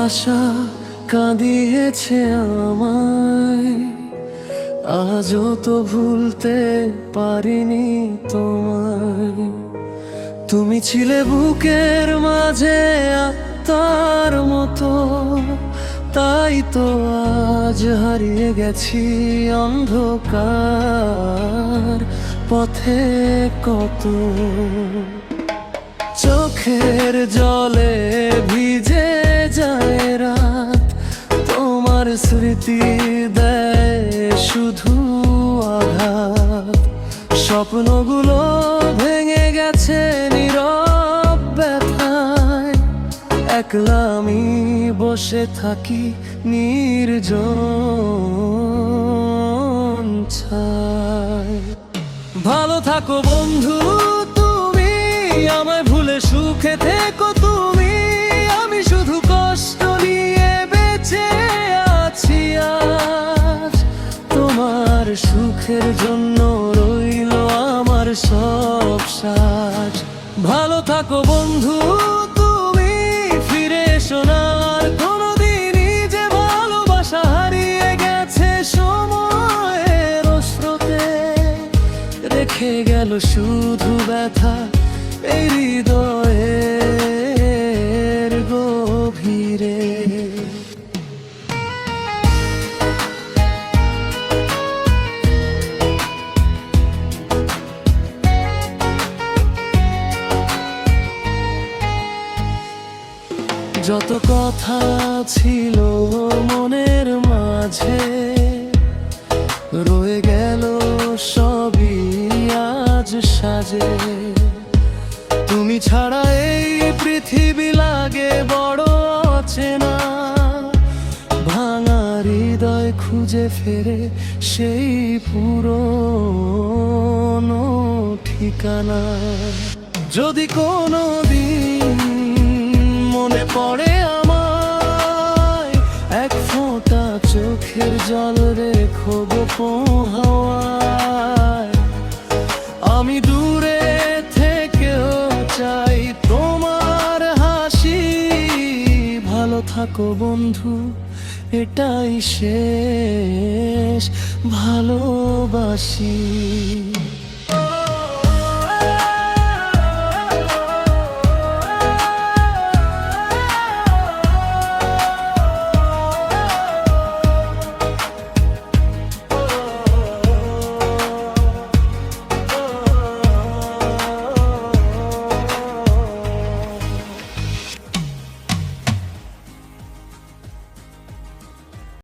ভালোবাসা কাঁদিয়েছে আমায়, আজও তো ভুলতে পারিনি তোমায়। তুমি ছিলে বুকের মাঝে আত্মার মতো, তাই তো আজ হারিয়ে গেছি অন্ধকার পথে কত। চোখের জলে ভিজে যায় রাত, তোমার স্মৃতি দেয় শুধু আঘাত। স্বপ্নগুলো ভেঙে গেছে নীরব ব্যথায়, একলা আমি বসে থাকি নির্জন ছায়। ভালো থাকো বন্ধু তুমি, আমায় ভুলে সুখে থেকো তুমি। আমি শুধু কষ্ট নিয়ে বেঁচে আছি আজ, তোমার সুখের জন্য রইল আমার সব সাজ। ভালো থাকো বন্ধু তুমি, ফিরে এসো না আর কোনোদিনই, যে ভালোবাসা হারিয়ে গেছে সময়ের স্রোতে। রেখে গেল শুধু ব্যথা এই হৃদয়ের গভীরে। যত কথা ছিল মনের মাঝে, রয়ে গেল সবই আজ সাজে। তুমি ছাড়া এই পৃথিবী লাগে বড় অচেনা, ভাঙা হৃদয় খুঁজে ফেরে সেই পুরনো ঠিকানা। যদি কোনো দিন মনে পড়ে আমায়, এক ফোঁটা চোখের জল রেখো গোপন হাওয়ায়। আমি দূরে থেকেও চাই তোমার হাসি। ভালো থাকো বন্ধু, এটাই শেষ ভালোবাসি।